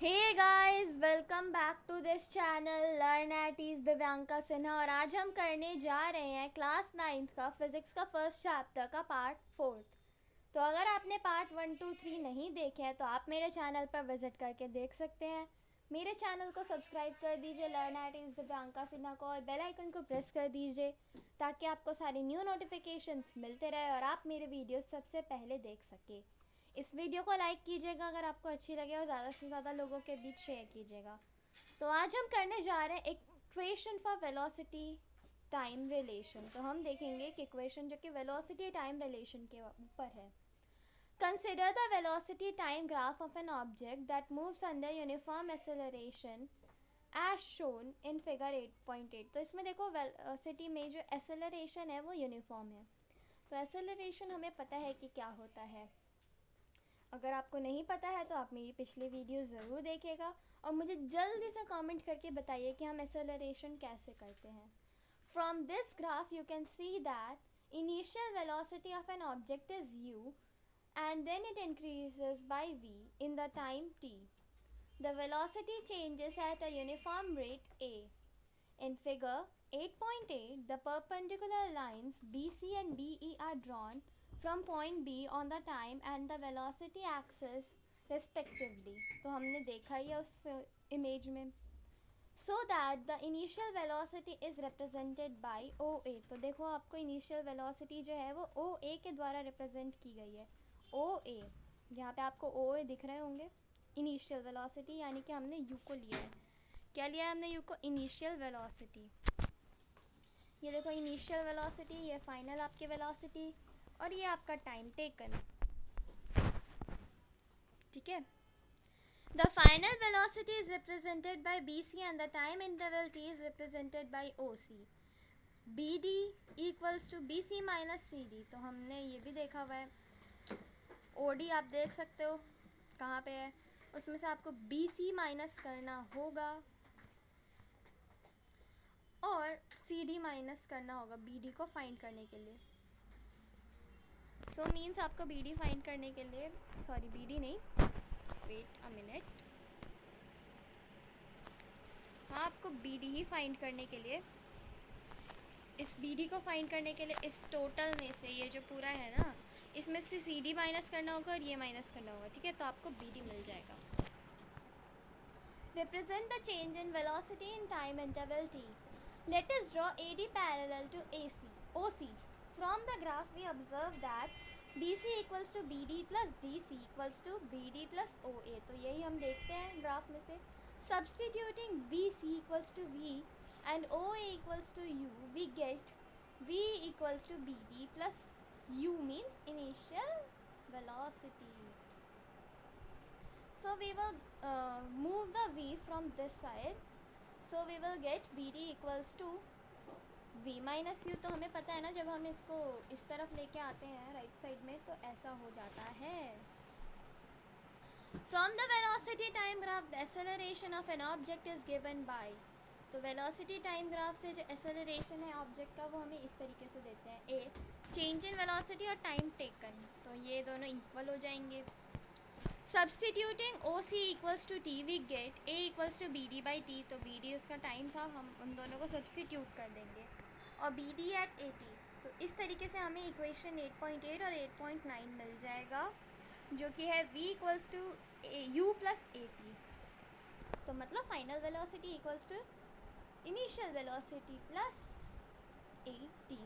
Hey guys, welcome back to this channel learn at ease Divyanka Sinha. और आज हम करने जा रहे हैं क्लास 9th का फिज़िक्स का फर्स्ट चैप्टर का पार्ट 4। तो अगर आपने पार्ट 1 2 3 नहीं देखे हैं तो आप मेरे चैनल पर विजिट करके देख सकते हैं। मेरे चैनल को सब्सक्राइब कर दीजिए learn at ease Divyanka Sinha को, और बेल आइकन को प्रेस कर दीजिए ताकि आपको सारी न्यू नोटिफिकेशंस मिलते रहे और आप मेरे वीडियोस सबसे पहले देख सके। इस वीडियो को लाइक कीजिएगा अगर आपको अच्छी लगे और ज़्यादा से ज़्यादा लोगों के बीच शेयर कीजिएगा। तो आज हम करने जा रहे हैं equation for velocity time relation. तो हम देखेंगे कि इक्वेशन जो कि वेलोसिटी टाइम रिलेशन के ऊपर है। Consider the velocity time graph of an object that moves under uniform acceleration as shown in figure 8.8। तो इसमें देखो वेलोसिटी में जो एक्सेलरेशन है वो यूनिफॉर्म है। तो एक्सेलरेशन हमें पता है कि क्या होता है। अगर आपको नहीं पता है तो आप मेरी पिछली वीडियो ज़रूर देखिएगा और मुझे जल्दी से कमेंट करके बताइए कि हम एक्सेलरेशन कैसे करते हैं। From this graph you can see that initial velocity of an object is u and then it increases by v in the time t. The velocity changes at a uniform rate a. In figure 8.8, the perpendicular lines BC and BE are drawn from point B on the time and the velocity axis respectively. तो हमने देखा ही है उस image में। So that the initial velocity is represented by OA। तो देखो आपको initial velocity जो है वो OA के द्वारा represent की गई है। OA यहाँ पे आपको OA दिख रहे होंगे। initial velocity यानी कि हमने U को लिया है। क्या लिया है हमने U को? initial velocity। ये देखो इनिशियल वेलोसिटी, ये फाइनल आपकी वेलोसिटी और ये आपका टाइम टेकन। ठीक है। The final velocity is represented by BC and the time interval T is represented by OC। BD equals to BC minus CD। तो हमने ये भी देखा हुआ है। OD आप देख सकते हो कहाँ पे है, उसमें से आपको BC माइनस करना होगा और CD माइनस करना होगा BD को फाइंड करने के लिए। सो मीन्स आपको BD फाइंड करने के लिए, सॉरी BD नहीं, वेट अ मिनट, हाँ आपको BD ही फाइंड करने के लिए, इस BD को फाइंड करने के लिए इस टोटल में से ये जो पूरा है ना, इसमें से CD माइनस करना होगा और ये माइनस करना होगा। ठीक है, तो आपको BD मिल जाएगा। Represent the change in velocity in time interval T। Let us draw AD parallel to OC. From the graph we observe that BC equals to BD plus DC equals to BD plus OA। तो यही हम देखते हैं graph में से। Substituting BC equals to V and OA equals to U, we get V equals to BD plus U means initial velocity. So we will move the V from this side. So we will get BD equals to V minus U। तो हमें पता है ना, जब हम इसको इस तरफ लेके आते हैं राइट साइड में तो ऐसा हो जाता है। From the velocity time graph, the acceleration of an object is given by। तो वेलोसिटी टाइम ग्राफ से जो एक्सेलरेशन है ऑब्जेक्ट का वो हमें इस तरीके से देते हैं। ए चेंज इन वेलोसिटी और टाइम टेकन, तो ये दोनों इक्वल हो जाएंगे। Substituting OC equals to T we get A equals to BD by T। तो BD उसका टाइम था, हम उन दोनों को सब्सटीट्यूट कर देंगे और BD एट AT। तो इस तरीके से हमें इक्वेशन 8.8 और 8.9 मिल जाएगा, जो कि है V equals to U plus AT। तो मतलब final velocity equals to initial velocity plus AT।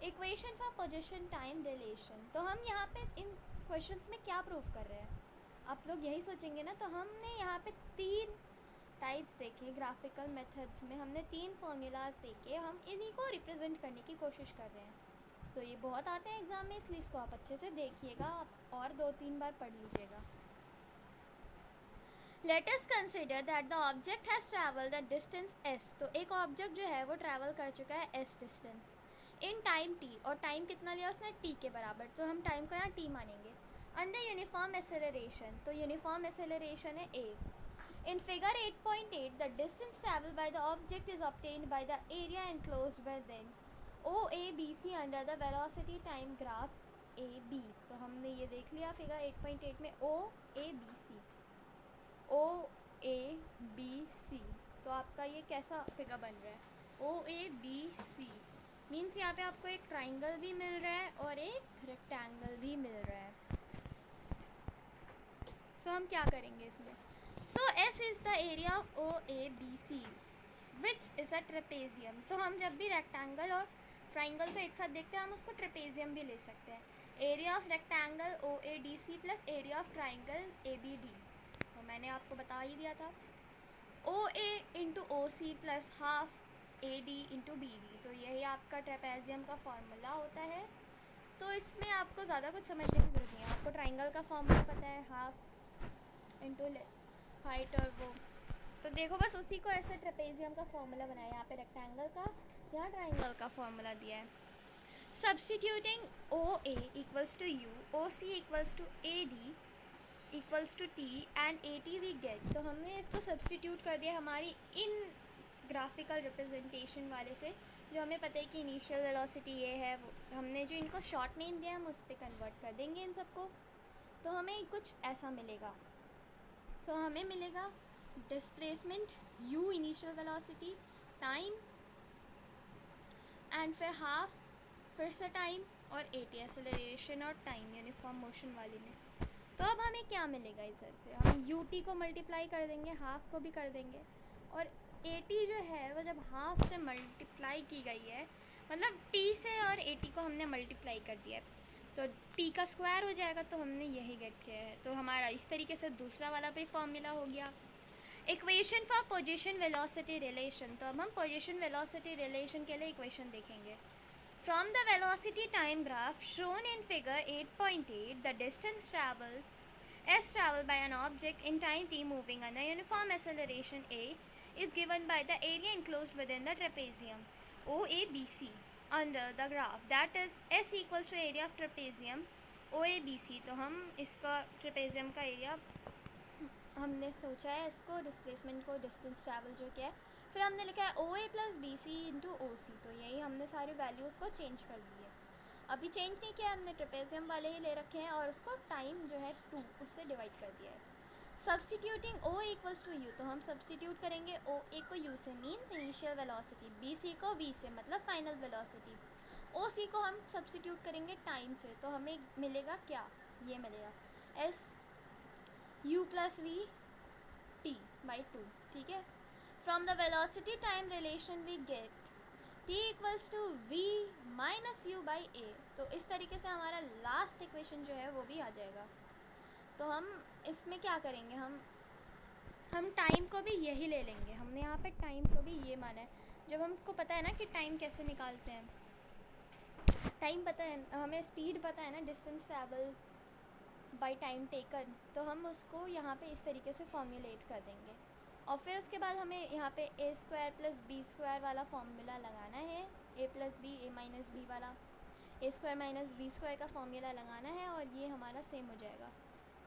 Equation for position time relation. तो हम यहाँ पे इन क्वेश्चंस में क्या प्रूव कर रहे हैं, आप लोग यही सोचेंगे ना। तो हमने यहाँ पे 3 टाइप्स देखे ग्राफिकल मेथड्स में, हमने 3 फॉर्मूलाज देखे, हम इन्हीं को रिप्रेजेंट करने की कोशिश कर रहे हैं। तो ये बहुत आते हैं एग्जाम में, इसलिए इसको आप अच्छे से देखिएगा और 2-3 बार पढ़ लीजिएगा। Let us consider that the object has travelled the distance s। तो एक ऑब्जेक्ट जो है वो ट्रैवल कर चुका है s distance in time t, और टाइम कितना लिया उसने? t के बराबर। तो हम टाइम को यहाँ t मानेंगे। अंडर यूनिफॉर्म एक्सेलरेशन, तो यूनिफॉर्म एक्सेलरेशन है a। In figure 8.8 the distance travel by the object is obtained by the area enclosed within OABC under the velocity time graph AB। तो हमने ये देख लिया फिगर 8.8 में OABC। O आपका ये कैसा फिगर बन रहा है, OABC मीन्स यहाँ पे आपको एक ट्राइंगल भी मिल रहा है और एक रेक्टेंगल भी मिल रहा है। सो हम क्या करेंगे इसमें, सो S is the area of OABC which is a trapezium. तो हम जब भी रेक्टेंगल और ट्राइंगल को एक साथ देखते हैं हम उसको ट्रेपेजियम भी ले सकते हैं। Area of rectangle OADC plus area of triangle ABD, तो मैंने आपको बता ही दिया था। OA into OC plus half AD into BD, तो यही आपका ट्रेपेजियम का फॉर्मूला होता है। तो इसमें आपको ज़्यादा कुछ समझने की जरूरत नहीं है, आपको ट्राइंगल का फॉर्मूला पता है, हाफ इंटू हाइट और वो, तो देखो बस उसी को ऐसे ट्रेपेजियम का फॉर्मूला बनाया, यहाँ पे रेक्टेंगल का, यहाँ ट्राइंगल का फॉर्मूला दिया है। Substituting OA equals to U, OC equals to AD equals to T and AT we get. तो हमने इसको सब्स्टिट्यूट कर दिया हमारी इन ग्राफिकल रिप्रेजेंटेशन वाले से, जो हमें पता है कि इनिशियल वेलोसिटी ये है, वो हमने जो इनको शॉर्ट नेम दिया हम उस पर कन्वर्ट कर देंगे इन सबको, तो हमें कुछ ऐसा मिलेगा। सो हमें मिलेगा displacement U initial velocity, time and फिर हाफ, फिर से टाइम और AT एक्सेलरेशन और टाइम यूनिफॉर्म मोशन वाली में। तो अब हमें क्या मिलेगा इधर से, हम UT को मल्टीप्लाई कर देंगे, हाफ को भी कर देंगे, और AT जो है वो जब हाफ से मल्टीप्लाई की गई है, मतलब T से और AT को हमने मल्टीप्लाई कर दिया है, तो T का स्क्वायर हो जाएगा, तो हमने यही गेट किया है। तो हमारा इस तरीके से दूसरा वाला भी फॉर्मूला हो गया। Equation for position velocity relation, तो अब हम पोजीशन वेलोसिटी रिलेशन के लिए इक्वेशन देखेंगे। From the velocity time graph shown in figure 8.8 the distance travel S traveled by an object in time t moving under uniform acceleration A is given by the area enclosed within the trapezium OABC under the graph, that is S equals to area of trapezium OABC। तो हम इसका trapezium का area हमने सोचा है, इसको displacement को distance travel जो क्या है, फिर हमने लिखा है OA plus BC into OC, तो यही हमने सारे वैल्यूज़ को चेंज कर दिए। अभी चेंज नहीं किया, हमने ट्रेपेजियम वाले ही ले रखे हैं और उसको टाइम जो है 2 उससे डिवाइड कर दिया है। Substituting O equals to U, तो हम सब्स्टिट्यूट करेंगे OA को U से मीन्स इनिशियल वेलोसिटी, BC को V से मतलब फाइनल वेलोसिटी, OC को हम सब्स्टिट्यूट करेंगे टाइम से, तो हमें मिलेगा क्या, ये मिलेगा S U plus V T by 2, ठीक है। From the velocity time relation we get T equals to V minus U by A, तो इस तरीके से हमारा लास्ट इक्वेशन जो है वो भी आ जाएगा। तो हम इसमें क्या करेंगे, हम टाइम को भी यही ले लेंगे, हमने यहाँ पे टाइम को भी ये माना है। जब हमको पता है ना कि टाइम कैसे निकालते हैं, टाइम पता है हमें, स्पीड पता है ना, distance travel by time taken, तो हम उसको यहाँ पे इस तरीके से फॉर्मुलेट कर देंगे। और फिर उसके बाद हमें यहाँ पे A square plus B square वाला फॉर्मूला लगाना है, A plus B A minus B वाला, A square minus B square का फॉर्मूला लगाना है, और ये हमारा सेम हो जाएगा।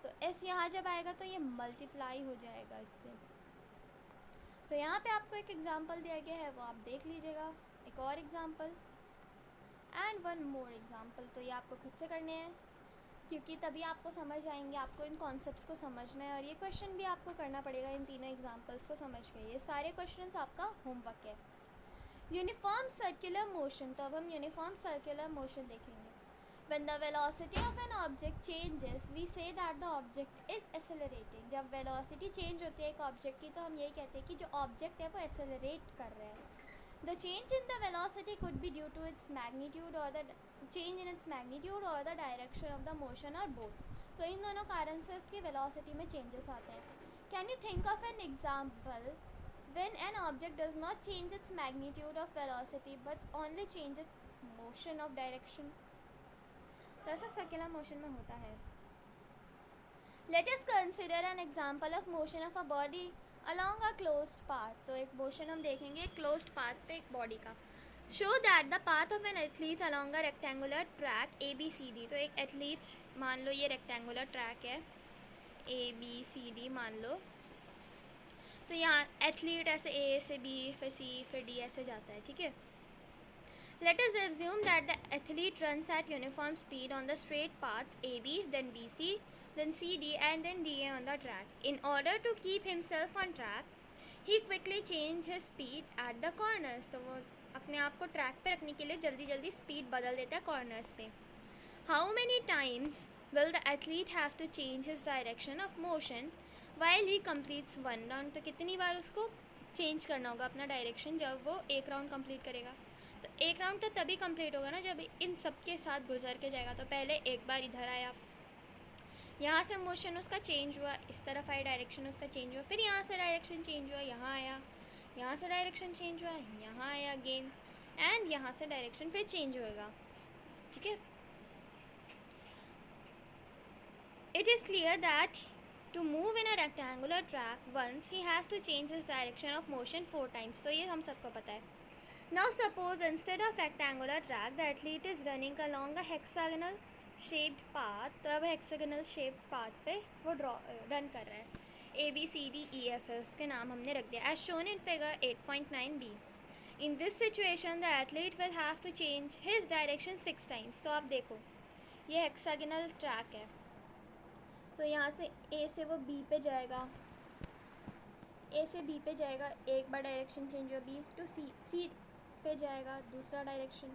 तो S यहाँ जब आएगा तो ये मल्टीप्लाई हो जाएगा इससे। तो यहाँ पे आपको एक एग्जांपल दिया गया है, वो आप देख लीजिएगा, एक और example and one more example. तो ये आपको खुद से करने हैं, क्योंकि तभी आपको समझ आएंगे, आपको इन कॉन्सेप्ट्स को समझना है, और ये क्वेश्चन भी आपको करना पड़ेगा इन तीनों एग्जांपल्स को समझ के। ये सारे क्वेश्चंस आपका होमवर्क है। यूनिफॉर्म सर्कुलर मोशन, तो अब हम यूनिफॉर्म सर्कुलर मोशन देखेंगे। When the velocity of an object changes, we say that the object is accelerating। जब वेलोसिटी चेंज होती है एक ऑब्जेक्ट की, तो हम यही कहते हैं कि जो ऑब्जेक्ट है वो एक्सेलरेट कर रहा है। The change in the velocity could be due to its magnitude or the change in its magnitude or the direction of the motion or both। तो इन दोनों कारण से उसकी velocity में changes आते हैं। Can you think of an example when an object does not change its magnitude of velocity but only change its motion of direction? तो ऐसा सर्कुलर मोशन में होता है। Let us consider an example of motion of a body along a closed path। तो एक motion हम देखेंगे closed path पे एक बॉडी का। Show that the path of an athlete along a rectangular track ABCD। तो एक एथलीट, मान लो ये रेक्टेंगुलर ट्रैक है ABCD मान लो, तो यहाँ एथलीट ऐसे A से B फिर C फिर D ऐसे जाता है, ठीक है। Let us assume that the athlete runs at uniform speed on the straight paths AB, then BC, then CD and then DA on the track. In order to keep himself on track, he quickly change his speed at the corners, तो वो अपने आप को track पे रखने के लिए जल्दी जल्दी स्पीड बदल देता है कॉर्नर्स पे. How many times will the athlete have to change his direction of motion while he completes one round, तो कितनी बार उसको चेंज करना होगा अपना डायरेक्शन जब वो एक राउंड कंप्लीट करेगा. तो एक राउंड तो तभी कंप्लीट होगा ना जब इन सब के साथ गुजर के जाएगा. तो पहले एक बार इधर आया, यहाँ से मोशन उसका चेंज हुआ, इस तरफ आया, डायरेक्शन उसका चेंज हुआ, फिर यहाँ से डायरेक्शन चेंज हुआ, यहाँ आया, यहाँ से डायरेक्शन चेंज हुआ, यहाँ आया अगेन, एंड यहाँ से डायरेक्शन फिर चेंज होएगा. ठीक है. It is clear that to move in a rectangular track once he has to change his direction of motion 4 times. तो ये हम सबको पता है. Now suppose instead of rectangular track the athlete is running along a hexagonal shaped path. तो अब hexagonal shaped path पे वो रन कर रहा है. A B C D E F है उसके नाम हमने रख दिया as shown in figure 8.9b. In this situation the athlete will have to change his direction 6 times. तो आप देखो ये hexagonal track है, तो यहाँ से A से वो B पे जाएगा, A से B पे जाएगा, एक बार डायरेक्शन चेंज हुआ, B टू C पे जाएगा दूसरा डायरेक्शन,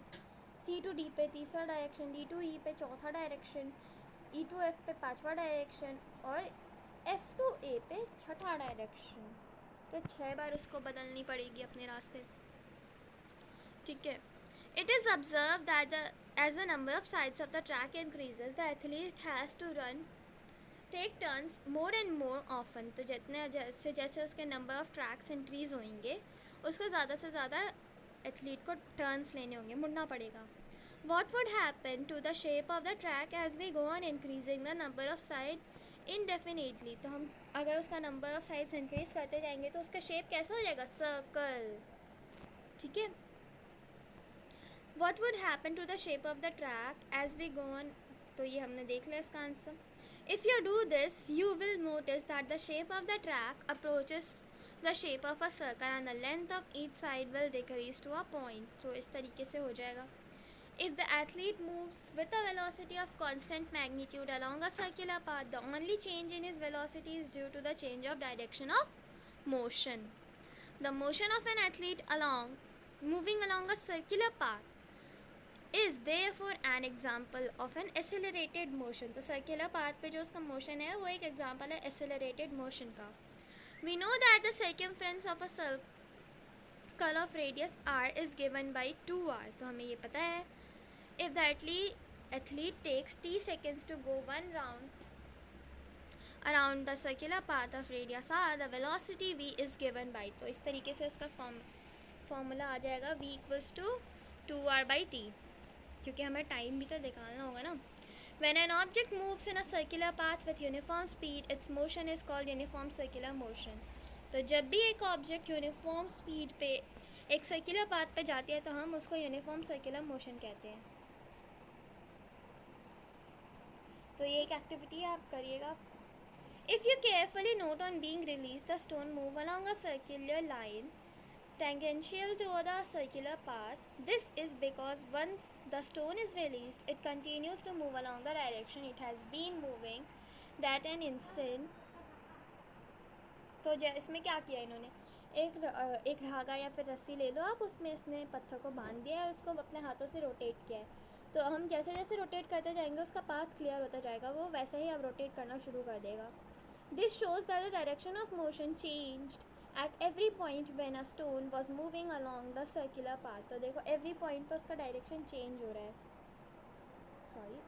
C टू D पे तीसरा डायरेक्शन, D टू E पे चौथा डायरेक्शन, E टू F पे पांचवा डायरेक्शन और F टू A पे छठा डायरेक्शन. तो 6 बार उसको बदलनी पड़ेगी अपने रास्ते. ठीक है. It is observed that as the number of sides of the track increases, the athlete has to take turns more and more often. तो जितने जैसे जैसे उसके नंबर ऑफ ट्रैक्स इंक्रीज़ होंगे उसको ज़्यादा से ज़्यादा एथलीट को टर्न्स लेने होंगे, मुड़ना पड़ेगा. What would happen to the shape of the track as we go on increasing the number of side indefinitely. तो हम अगर उसका नंबर ऑफ साइड्स इंक्रीज करते जाएंगे तो उसका शेप कैसा हो जाएगा, सर्कल. ठीक है. What would happen to the shape of the track as we go on, तो ये हमने देख लिया इसका answer. If you do this, you will notice that the shape of the track approaches the shape of a circle and the length of each side will decrease to a point. तो इस तरीके से हो जाएगा. If the athlete moves with a velocity of constant magnitude along a circular path, the only change in his velocity is due to the change of direction of motion. The motion of an athlete moving along a circular path is therefore an example of an accelerated motion. तो circular path पे जो उसका motion है वो एक example है accelerated motion का. We know that the circumference of a circle of radius r is given by 2r. तो हमें ये पता है. If the athlete takes t seconds to go one round around the circular path of radius r, the velocity v is given by. तो इस तरीके से उसका फॉर्मूला आ जाएगा v equals to 2r by t, क्योंकि हमें टाइम भी तो दिखाना होगा ना. When an object moves in a circular path with uniform speed, its motion is called uniform circular motion. तो जब भी एक ऑब्जेक्ट यूनिफॉर्म स्पीड पे एक सर्कुलर पाथ पे जाती है तो हम उसको यूनिफॉर्म सर्कुलर मोशन कहते हैं. तो ये एक एक्टिविटी आप करिएगा. If you carefully note on being released, the stone move along a circular line tangential to the circular path. This is because once the stone is released, it continues to move along the direction it has been moving that an instant. तो इसमें क्या किया इन्होंने, एक धागा या फिर रस्सी ले लो आप, उसमें इसने पत्थर को बांध दिया है, उसको अपने हाथों से रोटेट किया है. तो हम जैसे जैसे रोटेट करते जाएंगे उसका पाथ क्लियर होता जाएगा, वो वैसे ही अब रोटेट करना शुरू कर देगा. This shows that the direction of motion changed at every point when a stone was moving along the circular path. तो देखो every point पर उसका डायरेक्शन चेंज हो रहा है. सॉरी,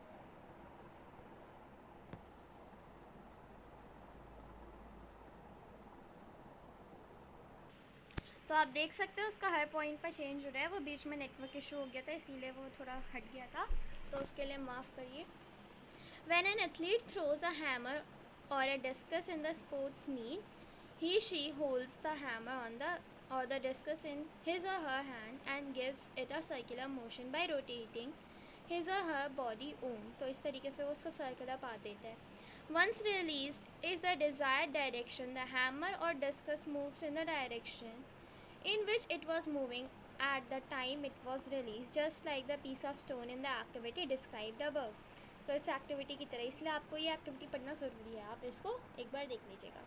तो आप देख सकते हो उसका हर पॉइंट पर चेंज हो रहा है. वो बीच में नेटवर्क इशू हो गया था इसीलिए वो थोड़ा हट गया था, तो उसके लिए माफ़ करिए. When an athlete throws a hammer or a discus in the sports meet, she holds the hammer or the discus in his or her hand and gives it a circular motion by rotating his or her body on. तो इस तरीके से वो उसको circular path देता है. Once released is the desired direction, the hammer or discus moves in the direction in which it was moving at the time it was released, just like the piece of stone in the activity described above. तो इस activity की तरह, इसलिए आपको ये activity पढ़ना ज़रूरी है. आप इसको एक बार देख लीजिएगा.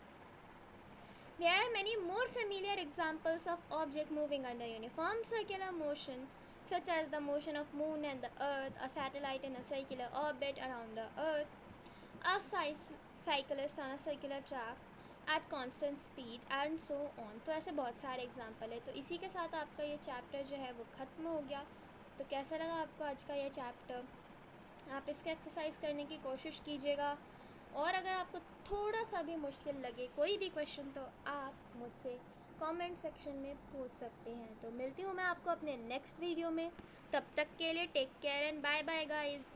There are many more familiar examples of object moving under uniform circular motion, such as the motion of moon and the earth, a satellite in a circular orbit around the earth, a cyclist on a circular track at constant speed and so on. तो ऐसे बहुत सारे example है. तो इसी के साथ आपका ये चैप्टर जो है वो ख़त्म हो गया. तो कैसा लगा आपको आज का ये चैप्टर? आप इसका एक्सरसाइज करने की कोशिश कीजिएगा, और अगर आपको थोड़ा सा भी मुश्किल लगे कोई भी क्वेश्चन तो आप मुझसे कमेंट सेक्शन में पूछ सकते हैं. तो मिलती हूँ मैं आपको अपने नेक्स्ट वीडियो में. तब तक के लिए take care and bye bye guys.